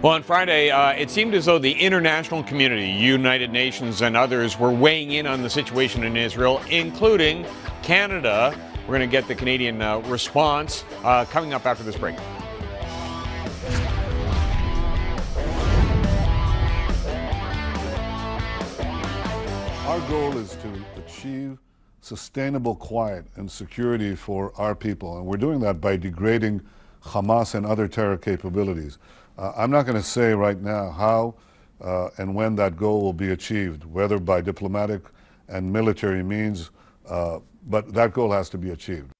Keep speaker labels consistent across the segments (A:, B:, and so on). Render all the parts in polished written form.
A: Well, on Friday, it seemed as though the international community, United Nations and others, were weighing in on the situation in Israel, including Canada. We're going to get the Canadian response coming up after this break.
B: Our goal is to achieve sustainable quiet and security for our people, and we're doing that by degrading Hamas and other terror capabilities. I'm not going to say right now how and when that goal will be achieved, whether by diplomatic and military means, but that goal has to be achieved.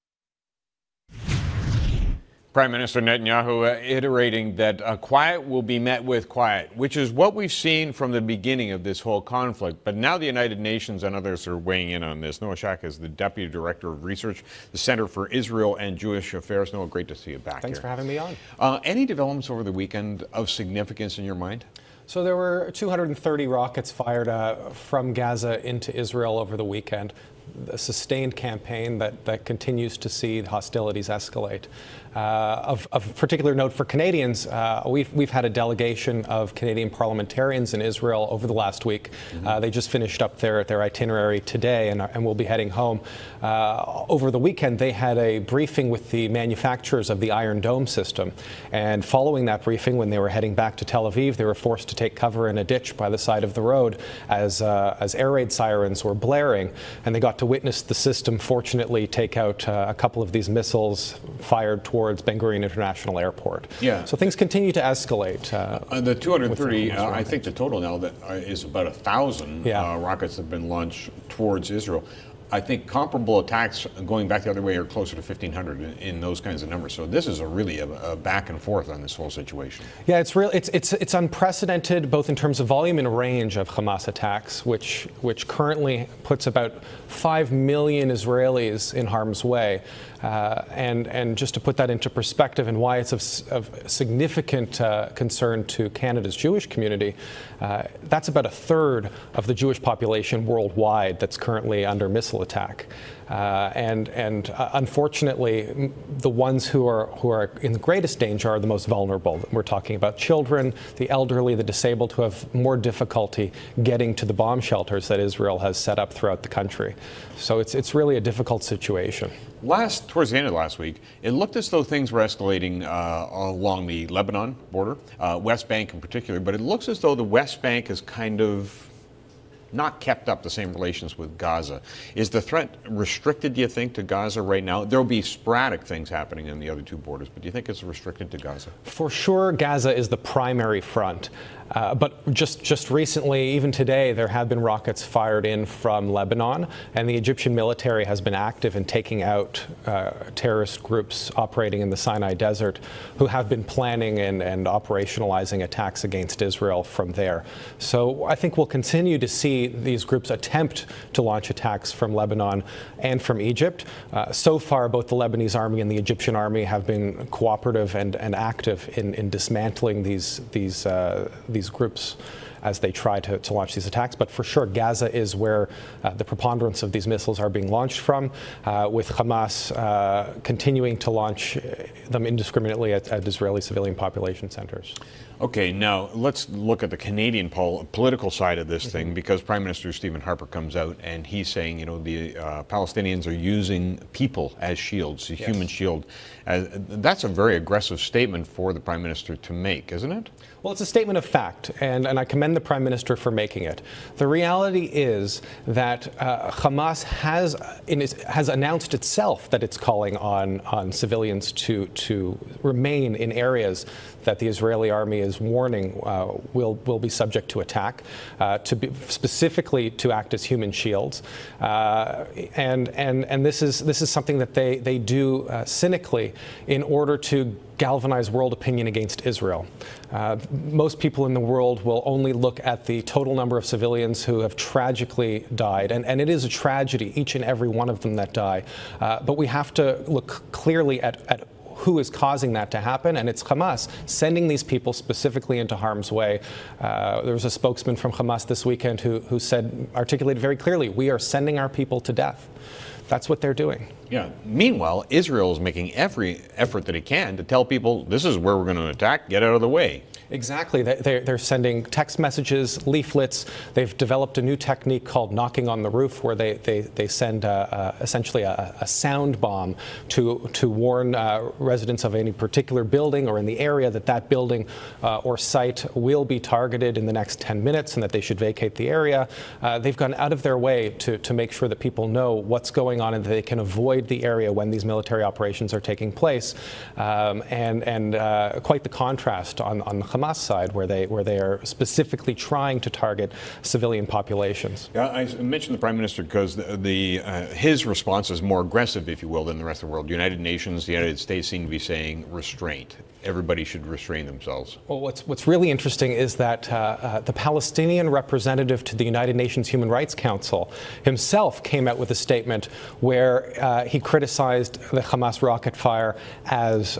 A: Prime Minister Netanyahu iterating that quiet will be met with quiet, which is what we've seen from the beginning of this whole conflict. But now the United Nations and others are weighing in on this. Noah Shak is the Deputy Director of Research, the Center for Israel and Jewish Affairs. Noah, great to see you back
C: Thanks
A: here.
C: for having me on.
A: Any developments over the weekend of significance in your mind?
C: So there were 230 rockets fired from Gaza into Israel over the weekend. A sustained campaign that continues to see hostilities escalate. Of particular note for Canadians, we've had a delegation of Canadian parliamentarians in Israel over the last week. They just finished up their itinerary today and will be heading home. Over the weekend, they had a briefing with the manufacturers of the Iron Dome system. And following that briefing, when they were heading back to Tel Aviv, they were forced to take cover in a ditch by the side of the road as air raid sirens were blaring. And they got to witness the system, fortunately, take out a couple of these missiles fired towards Ben Gurion International Airport.
A: Yeah.
C: So things continue to escalate.
A: The 230, I think the total now that is about 1,000 rockets have been launched towards Israel. I think comparable attacks going back the other way are closer to 1,500 in those kinds of numbers. So this is really a back and forth on this whole situation.
C: Yeah, it's unprecedented both in terms of volume and range of Hamas attacks, which currently puts about 5 million Israelis in harm's way. And just to put that into perspective and why it's of significant concern to Canada's Jewish community, that's about a third of the Jewish population worldwide that's currently under missile attack. And unfortunately, the ones who are in the greatest danger are the most vulnerable. We're talking about children, the elderly, the disabled, who have more difficulty getting to the bomb shelters that Israel has set up throughout the country. So it's really a difficult situation.
A: Towards the end of last week, it looked as though things were escalating along the Lebanon border, West Bank in particular, but it looks as though the West Bank is kind of not kept up the same relations with Gaza. Is the threat restricted, do you think, to Gaza right now? There will be sporadic things happening in the other two borders, but do you think it's restricted to Gaza?
C: For sure, Gaza is the primary front. But just recently, even today, there have been rockets fired in from Lebanon, and the Egyptian military has been active in taking out terrorist groups operating in the Sinai Desert who have been planning and operationalizing attacks against Israel from there. So I think we'll continue to see these groups attempt to launch attacks from Lebanon and from Egypt. So far, both the Lebanese army and the Egyptian army have been cooperative and active in dismantling these groups as they try to launch these attacks. But for sure, Gaza is where the preponderance of these missiles are being launched from, with Hamas continuing to launch them indiscriminately at Israeli civilian population centers.
A: Okay, now let's look at the Canadian political side of this thing, because Prime Minister Stephen Harper comes out and he's saying, you know, the Palestinians are using people as shields, a human shield. That's a very aggressive statement for the Prime Minister to make, isn't it?
C: Well, it's a statement of fact, and I commend the Prime Minister for making it. The reality is that Hamas has announced itself that it's calling on civilians to remain in areas that the Israeli army is warning will be subject to attack, specifically to act as human shields, and this is something that they do cynically in order to galvanize world opinion against Israel. Most people in the world will only look at the total number of civilians who have tragically died, and it is a tragedy, each and every one of them that die. But we have to look clearly at who is causing that to happen, and it's Hamas sending these people specifically into harm's way. There was a spokesman from Hamas this weekend who articulated very clearly, we are sending our people to death. That's what they're doing.
A: Yeah. Meanwhile, Israel is making every effort that it can to tell people this is where we're going to attack, get out of the way.
C: Exactly. They're sending text messages, leaflets. They've developed a new technique called knocking on the roof, where they send essentially a sound bomb to warn residents of any particular building or in the area that building or site will be targeted in the next 10 minutes and that they should vacate the area. They've gone out of their way to make sure that people know what's going on and that they can avoid the area when these military operations are taking place. And quite the contrast on the Hamas side, where they are specifically trying to target civilian populations.
A: Yeah, I mentioned the Prime Minister because his response is more aggressive, if you will, than the rest of the world. United Nations, the United States seem to be saying restraint. Everybody should restrain themselves.
C: Well, what's really interesting is that the Palestinian representative to the United Nations Human Rights Council himself came out with a statement where he criticized the Hamas rocket fire as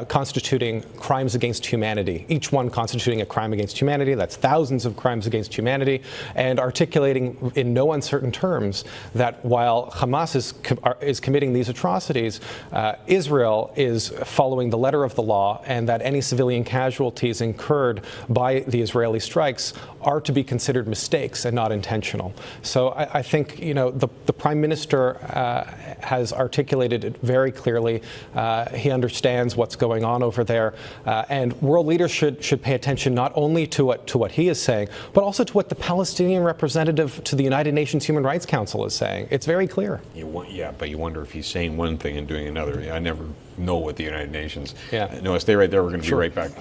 C: constituting crimes against humanity, each one constituting a crime against humanity. That's thousands of crimes against humanity, and articulating in no uncertain terms that while Hamas is committing these atrocities, Israel is following the letter of the law, and that any civilian casualties incurred by the Israeli strikes are to be considered mistakes and not intentional. So I think, you know, the Prime Minister has articulated it very clearly. He understands what's going on over there, and world leaders should pay attention not only to what he is saying, but also to what the Palestinian representative to the United Nations Human Rights Council is saying. It's very clear.
A: Yeah, but you wonder if he's saying one thing and doing another. I never know what the United Nations.
C: Yeah.
A: Noah, stay right there. We're going to be right back.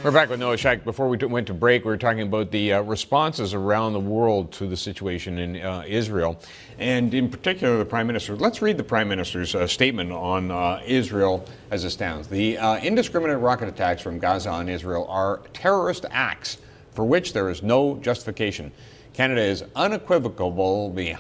A: We're back with Noah Shack. Before we went to break, we were talking about the responses around the world to the situation in Israel, and in particular the Prime Minister. Let's read the Prime Minister's statement on Israel as it stands. The indiscriminate rocket attacks from Gaza on Israel are terrorist acts for which there is no justification. Canada is unequivocally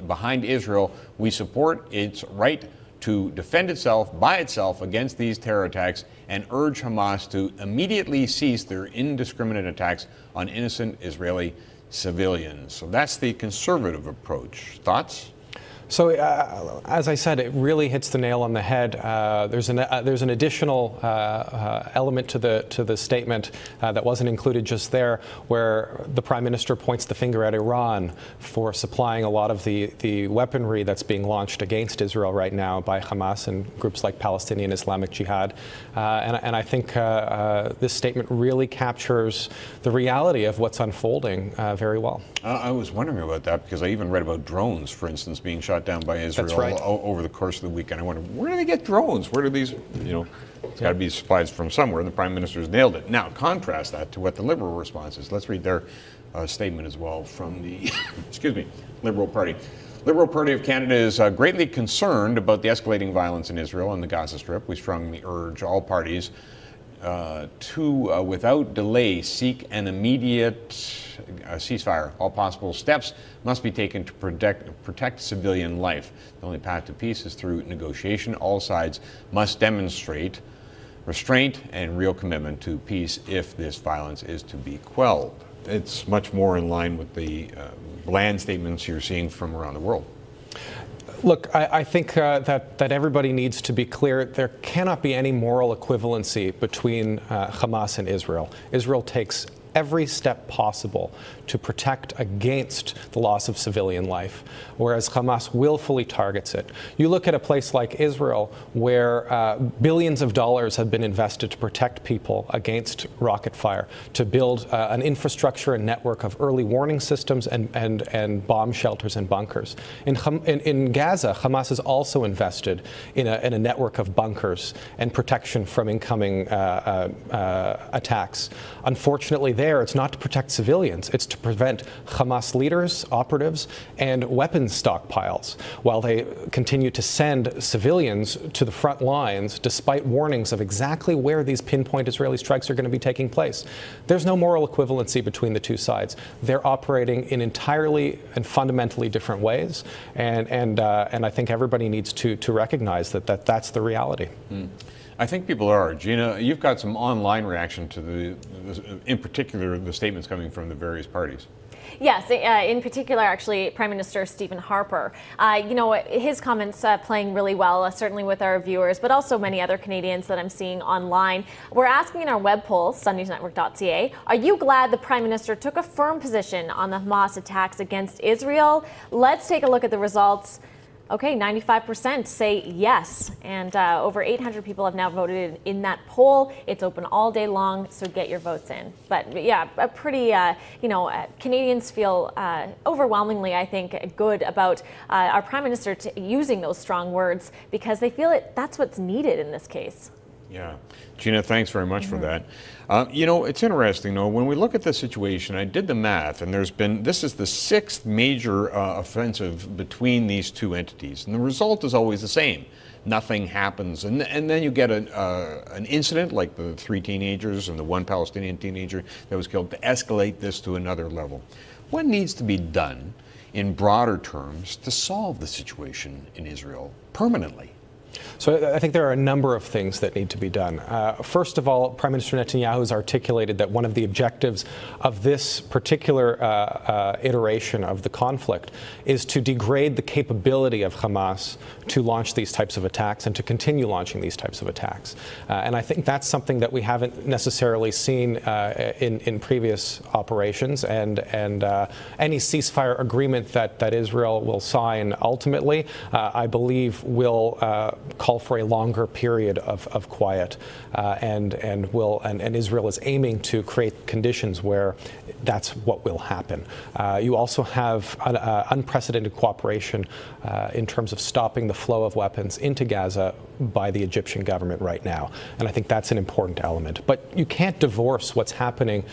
A: behind Israel. We support its right to defend itself by itself against these terror attacks and urge Hamas to immediately cease their indiscriminate attacks on innocent Israeli civilians. So that's the conservative approach. Thoughts?
C: So, as I said, it really hits the nail on the head. There's an additional element to the statement that wasn't included just there, where the Prime Minister points the finger at Iran for supplying a lot of the weaponry that's being launched against Israel right now by Hamas and groups like Palestinian Islamic Jihad. And I think this statement really captures the reality of what's unfolding very well.
A: I was wondering about that because I even read about drones, for instance, being shot down by Israel.
C: That's right.
A: Over the course of the weekend. I wonder, where do they get drones? Where do these, it's got to be supplies from somewhere, and the Prime Minister's nailed it. Now, contrast that to what the Liberal response is. Let's read their statement as well from the, Liberal Party. Liberal Party of Canada is greatly concerned about the escalating violence in Israel and the Gaza Strip. We strongly urge all parties to, without delay, seek an immediate ceasefire. All possible steps must be taken to protect civilian life. The only path to peace is through negotiation. All sides must demonstrate restraint and real commitment to peace if this violence is to be quelled. It's much more in line with the bland statements you're seeing from around the world.
C: Look, I think that everybody needs to be clear. There cannot be any moral equivalency between Hamas and Israel. Israel takes every step possible to protect against the loss of civilian life, whereas Hamas willfully targets it. You look at a place like Israel, where billions of dollars have been invested to protect people against rocket fire, to build an infrastructure and network of early warning systems and bomb shelters and bunkers. In Gaza, Hamas has also invested in a network of bunkers and protection from incoming attacks. Unfortunately, it's not to protect civilians, it's to prevent Hamas leaders, operatives, and weapons stockpiles, while they continue to send civilians to the front lines despite warnings of exactly where these pinpoint Israeli strikes are going to be taking place. There's no moral equivalency between the two sides. They're operating in entirely and fundamentally different ways, and I think everybody needs to recognize that's the reality.
A: I think people are. Gina, you've got some online reaction to in particular, the statements coming from the various parties.
D: Yes, in particular, actually, Prime Minister Stephen Harper. You know, his comments playing really well, certainly with our viewers, but also many other Canadians that I'm seeing online. We're asking in our web poll, sunnewsnetwork.ca, are you glad the Prime Minister took a firm position on the Hamas attacks against Israel? Let's take a look at the results. Okay, 95% say yes, and over 800 people have now voted in that poll. It's open all day long, so get your votes in. But yeah, a pretty, Canadians feel overwhelmingly, I think, good about our Prime Minister using those strong words because they feel that's what's needed in this case.
A: Yeah. Gina, thanks very much for that. You know, it's interesting, though, when we look at the situation, I did the math, and this is the 6th major offensive between these two entities, and the result is always the same. Nothing happens, and then you get an incident like the 3 teenagers and the 1 Palestinian teenager that was killed to escalate this to another level. What needs to be done in broader terms to solve the situation in Israel permanently?
C: So I think there are a number of things that need to be done. First of all, Prime Minister Netanyahu has articulated that one of the objectives of this particular iteration of the conflict is to degrade the capability of Hamas to launch these types of attacks and to continue launching these types of attacks. And I think that's something that we haven't necessarily seen in previous operations. And any ceasefire agreement that Israel will sign ultimately, I believe, will call for a longer period of quiet, and Israel is aiming to create conditions where that's what will happen. You also have unprecedented cooperation in terms of stopping the flow of weapons into Gaza by the Egyptian government right now, and I think that's an important element. But you can't divorce what's happening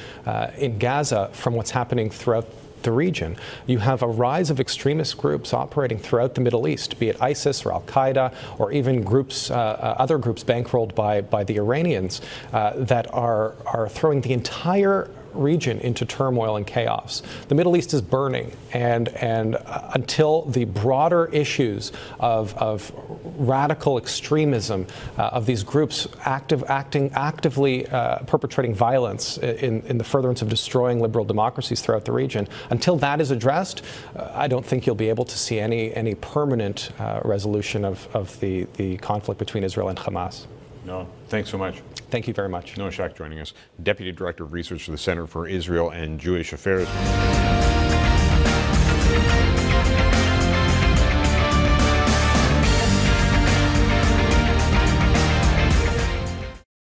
C: in Gaza from what's happening throughout the region. You have a rise of extremist groups operating throughout the Middle East, be it ISIS or Al-Qaeda or even groups, other groups bankrolled by the Iranians that are throwing the entire region into turmoil and chaos. The Middle East is burning, and until the broader issues of radical extremism of these groups actively perpetrating violence in the furtherance of destroying liberal democracies throughout the region, until that is addressed, I don't think you'll be able to see any permanent resolution of the conflict between Israel and Hamas.
A: No, thanks so much.
C: Thank you very much.
A: Noah Shack joining us, Deputy Director of Research for the Center for Israel and Jewish Affairs.